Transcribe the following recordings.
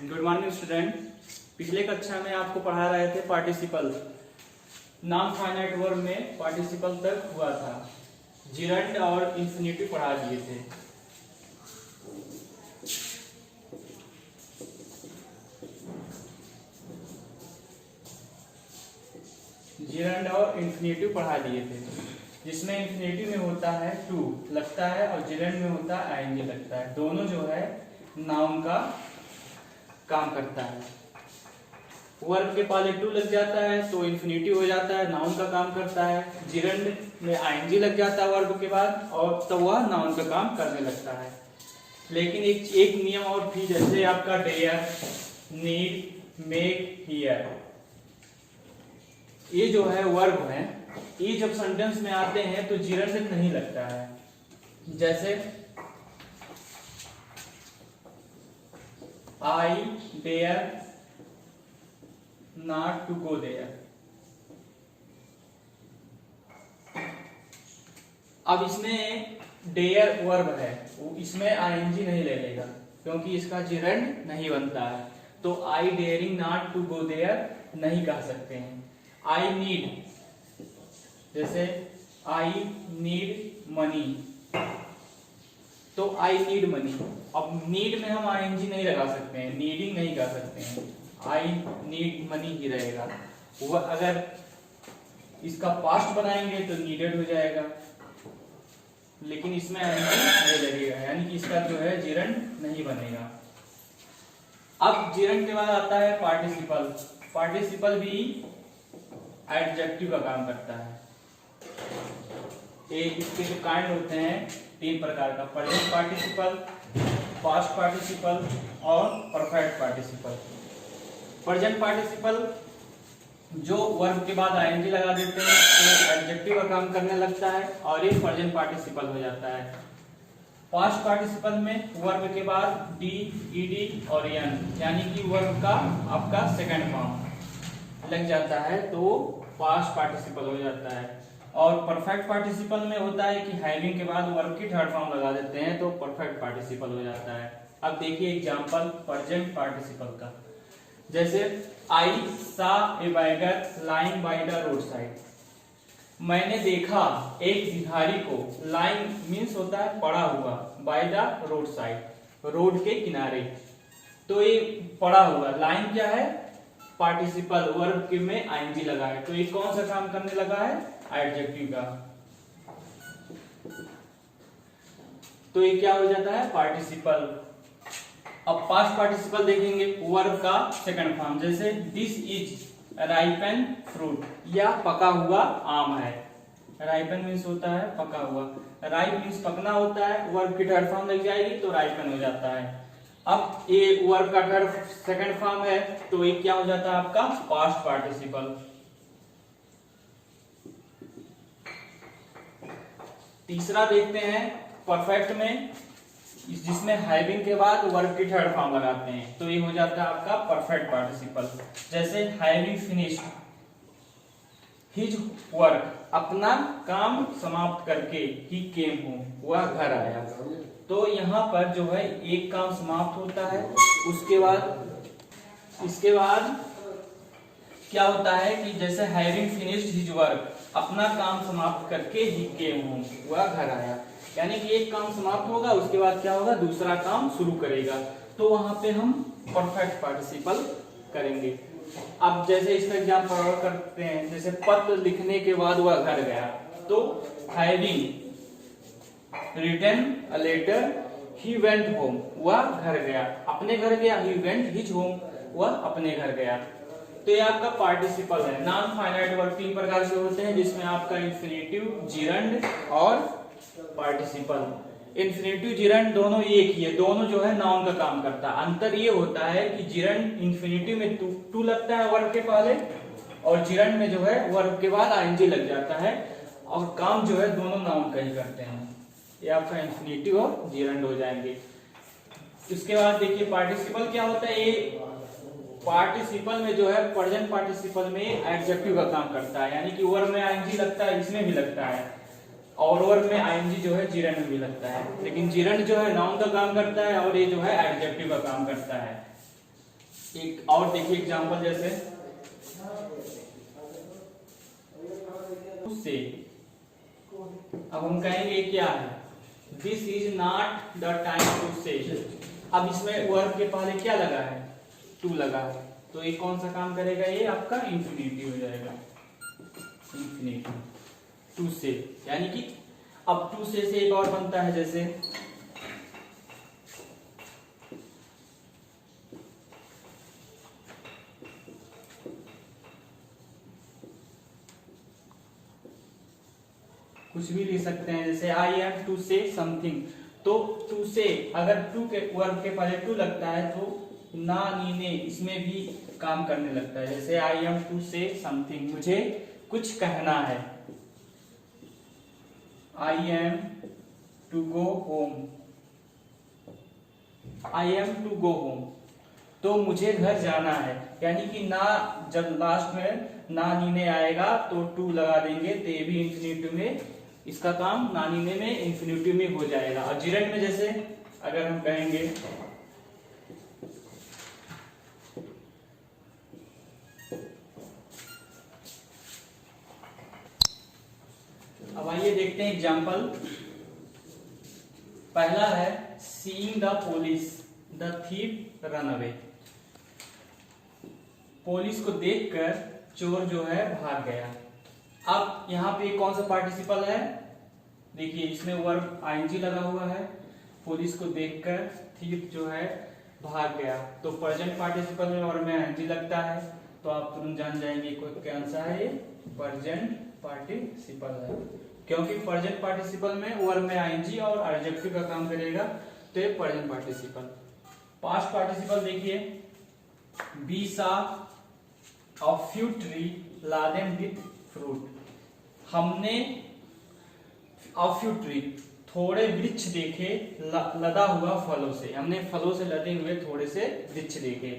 Good morning student. पिछले कक्षा में आपको पढ़ा रहे थे पार्टिसिपल। नॉन फाइनाइट वर्ब में पार्टिसिपल तक हुआ था, जिरंड और इंफिनिटिव पढ़ा दिए थे। जिरंड और इंफिनिटिव पढ़ा दिए थे, जिसमें इंफिनिटिव में होता है टू लगता है और जिरंड में होता है आईएनजी लगता है। दोनों जो है नाउन का काम करता है। वर्ब के पहले टू लग जाता है तो इंफिनिटिव हो जाता है, नाउन का काम करता है। जिरंड में आईएनजी लग जाता है वर्ब के बाद और तो वह नाउन का काम करने लगता है। लेकिन एक नियम और भी, जैसे आपका डेयर, नीड, मेक, हियर, ये जो है वर्ब है, ये जब सेंटेंस में आते हैं तो जिरंड नहीं लगता है। जैसे I dare not to go there. अब इसमें डेयर वर्ब है, इसमें आईएनजी नहीं लगेगा क्योंकि इसका जिरंड नहीं बनता है। तो I daring not to go there नहीं कह सकते हैं। आई नीड, जैसे आई नीड मनी, तो आई नीड मनी। अब नीड में हम आईएनजी नहीं लगा सकते हैं, नीडिंग नहीं कर सकते हैं, आई नीड मनी ही रहेगा। वह अगर इसका पास्ट बनाएंगे तो नीडेड हो जाएगा, लेकिन इसमें आईएनजी नहीं लगेगा, यानी कि इसका जो है जिरंड नहीं बनेगा। अब जिरंड के बाद आता है पार्टिसिपल। पार्टिसिपल भी एडजेक्टिव का काम करता है। इसके जो काइंड होते हैं तीन प्रकार का, प्रेजेंट पार्टिसिपल, पास्ट पार्टिसिपल और परफेक्ट पार्टिसिपल। प्रेजेंट पार्टिसिपल जो वर्ब के बाद आईएनजी लगा देते हैं तो एडजेक्टिव का काम करने लगता है और ये प्रेजेंट पार्टिसिपल हो जाता है। पास्ट पार्टिसिपल में वर्ब के बाद डी, ईडी और एन, यानी कि वर्ब का आपका सेकंड फॉर्म लग जाता है तो पास्ट पार्टिसिपल हो जाता है। और परफेक्ट पार्टिसिपल में होता है कि हैविंग के बाद वर्ब की थर्ड फॉर्म लगा देते हैं तो परफेक्ट पार्टिसिपल हो जाता है। अब देखिए एग्जांपल प्रेजेंट पार्टिसिपल का, जैसे आई सा ए bagger lying by the road side. मैंने देखा एक भिखारी को, लाइंग मींस होता है पड़ा हुआ, by the road side, road के किनारे। तो ये पड़ा हुआ, लाइंग क्या है? पार्टिसिपल, वर्ब के में आईएनजी लगा है, तो ये कौन सा काम करने लगा है? एडजेक्टिव का। तो ये क्या हो जाता है? पार्टिसिपल। अब पास्ट पार्टिसिपल देखेंगे, वर्ब का सेकंड फॉर्म, जैसे दिस इज राइपन फ्रूट, या पका हुआ आम है। राइपन मीन्स होता है पका हुआ, राइप मीन्स पकना होता है, वर्ब की थर्ड फॉर्म लग जाएगी तो राइपन हो जाता है। अब ये वर्ब का थर्ड सेकंड फॉर्म है तो ये क्या हो जाता है आपका? Past participle. तीसरा देखते हैं परफेक्ट में, जिसमें हैविंग के बाद वर्ब की थर्ड फॉर्म लगाते हैं तो ये हो जाता है आपका परफेक्ट पार्टिसिपल। जैसे हैविंग फिनिश्ड हिज वर्क, अपना काम समाप्त करके, ही केम होम, वह घर आया। तो यहाँ पर जो है एक काम समाप्त होता है, इसके बाद क्या होता है कि जैसे हैविंग फिनिश्ड हिज वर्क, अपना काम समाप्त करके ही केम होम, वह घर आया। यानी कि एक काम समाप्त होगा उसके बाद क्या होगा? दूसरा काम शुरू करेगा, तो वहां पे हम परफेक्ट पार्टिसिपल करेंगे। अब जैसे इसका एग्जांपल और करते हैं, जैसे पत्र लिखने के बाद वह घर गया, तो having written a letter he went home, वह घर गया, अपने घर गया, ही वेंट हिज होम, वह अपने घर गया। तो ये आपका पार्टिसिपल है। नॉन फाइनाइट वर्ब तीन प्रकार से होते हैं, जिसमें आपका इंफिनिटिव, जिरंड और पार्टिसिपल। इंफिनिटिव जिरंड दोनों एक ही है, दोनों जो है नाउन का काम करता है। अंतर ये होता है कि जिरंड इंफिनिटिव में टू लगता है वर्ब के पहले, और जिरंड में जो है वर्ब के बाद आईएनजी लग जाता है, और काम जो है दोनों नाउन का ही करते हैं। ये आपका इंफिनिटिव और जिरंड हो जाएंगे। इसके बाद देखिए पार्टिसिपल क्या होता है। ये पार्टिसिपल में जो है प्रेजेंट पार्टिसिपल में एडजेक्टिव का काम करता है, यानी कि वर्ब में आईएनजी लगता है, इसमें भी लगता है, और वर्ब में आईएनजी जो है जिरंड में भी लगता है। लेकिन जिरंड जो है नाउन का काम करता है और ये जो है एडजेक्टिव का काम करता है। एक और देखिए एग्जांपल, जैसे उससे अब हम कहेंगे क्या है, this is not the time to say. अब इसमें वर्ब के पहले क्या लगा है, टू लगा है, तो ये कौन सा काम करेगा, ये आपका इंफिनिटी हो जाएगा, इंफिनिटी टू से। यानी कि अब टू से एक और बनता है, जैसे कुछ भी लिख सकते हैं, जैसे I am to say something. तो टू से अगर टू के वर्ब के पहले टू लगता है तो ना नी ने इसमें भी काम करने लगता है। जैसे I am to say something, मुझे कुछ कहना है। I am to go home, I am to go home, तो मुझे घर जाना है। यानी कि ना जब लास्ट में ना नीने आएगा तो टू लगा देंगे, तो ये भी इंफिनिटिव में इसका काम ना नीने में इंफिनिटिव में हो जाएगा। और जिरेंट में जैसे अगर हम कहेंगे अब आइए देखते हैं एग्जाम्पल। पहला है seeing the police the thief run away. Police को देखकर चोर जो है भाग गया। अब यहाँ पे कौन सा पार्टिसिपल है, देखिए इसमें वर्ब आईएनजी लगा हुआ है, पुलिस को देखकर थीफ जो है भाग गया, तो प्रेजेंट पार्टिसिपल में वर्ब में आईएनजी लगता है, तो आप तुरंत जान जाएंगे कौन सा है, ये प्रेजेंट पार्टिसिपल है, क्योंकि प्रेजेंट पार्टिसिपल में वर्ब में आईएनजी और एडजेक्टिव का काम करेगा, तो ये प्रेजेंट पार्टिसिपल। पास्ट पार्टिसिपल देखिए, बी सा a few tree Laden with fruit. हमने अ फ्यू ट्री थोड़े वृक्ष देखे लदा हुआ फलों से, हमने फलों से लदे हुए थोड़े से वृक्ष देखे।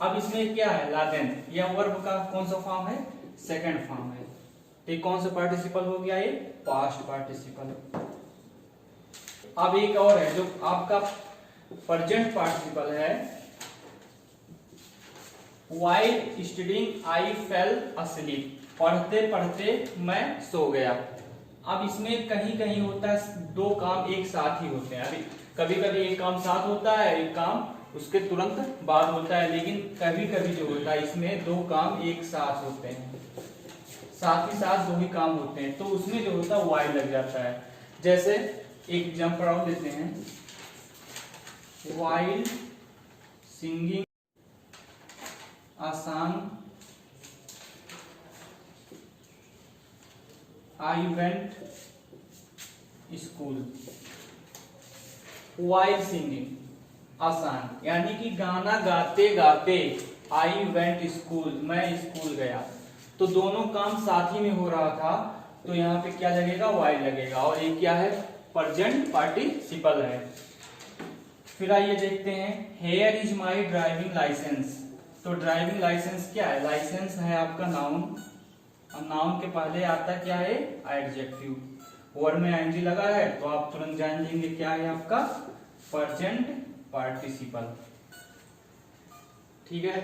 अब इसमें क्या है, लादेन, यह वर्ब का कौन सा फॉर्म है, सेकंड फॉर्म है, तो ये कौन सा पार्टिसिपल हो गया, ये पास्ट पार्टिसिपल। अब एक और है जो आपका प्रेजेंट पार्टिसिपल है, व्हाइल स्टडीइंग आई फेल अस्लीप, पढ़ते पढ़ते मैं सो गया। अब इसमें कहीं कहीं होता है दो काम एक साथ ही होते हैं, अभी कभी कभी एक काम साथ होता है, एक काम उसके तुरंत बाद होता है, लेकिन कभी कभी जो होता है इसमें दो काम एक साथ होते हैं, साथ ही साथ दो ही काम होते हैं, तो उसमें जो होता है वाई लग जाता है। जैसे एक एग्जांपल और देते हैं, while singing a song I went school। while singing a song यानी कि गाना गाते गाते I went school, मैं स्कूल गया, तो दोनों काम साथ ही में हो रहा था, तो यहाँ पे क्या लगेगा, while लगेगा, और ये क्या है, प्रेजेंट पार्टिसिपल है। फिर आइए देखते हैं, here is my driving license। तो ड्राइविंग लाइसेंस क्या है, लाइसेंस है आपका नाउन, और नाउन के पहले आता क्या है, एडजेक्टिव, वर्ब में आईएनजी लगा है, तो आप तुरंत जान लेंगे क्या है आपका प्रेजेंट पार्टिसिपल। ठीक है,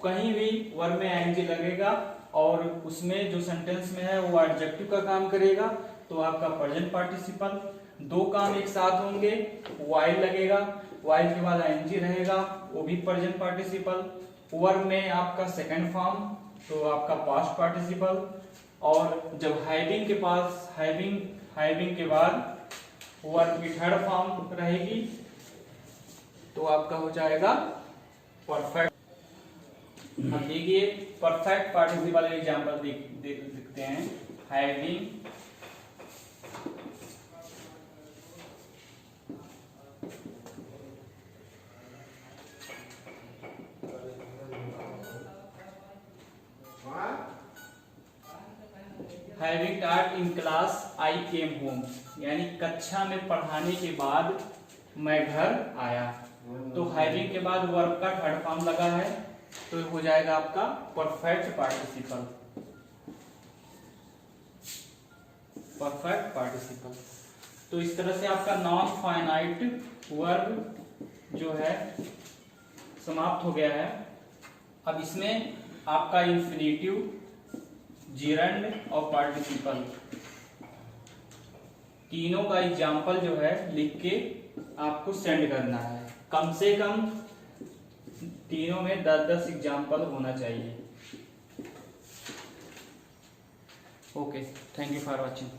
कहीं भी वर्ब में आईएनजी लगेगा और उसमें जो सेंटेंस में है वो एडजेक्टिव का काम करेगा, तो आपका प्रेजेंट पार्टिसिपल। दो काम एक साथ होंगे, व्हाइल लगेगा, व्हाइल के बाद आईएनजी रहेगा, वो भी प्रेजेंट पार्टिसिपल। वर्ब में आपका सेकंड फॉर्म, तो आपका पास्ट पार्टिसिपल। और जब हैविंग के पास हैविंग के बाद वर्ब की थर्ड फॉर्म रहेगी, तो आपका हो जाएगा परफेक्ट। अब देखिए परफेक्ट पार्टिसिपल एग्जांपल देखते हैं, having having taught in class I came home, यानी कक्षा में पढ़ाने के बाद मैं घर आया, तो हैविंग के बाद वर्ब का थर्ड फॉर्म लगा है, तो हो जाएगा आपका परफेक्ट पार्टिसिपल, परफेक्ट पार्टिसिपल। तो इस तरह से आपका नॉन फाइनाइट वर्ब जो है समाप्त हो गया है। अब इसमें आपका इंफिनिटिव, जिरंड और पार्टिसिपल तीनों का एग्जाम्पल जो है लिख के आपको सेंड करना है। कम से कम तीनों में 10-10 एग्जाम्पल होना चाहिए। Okay, thank you for watching.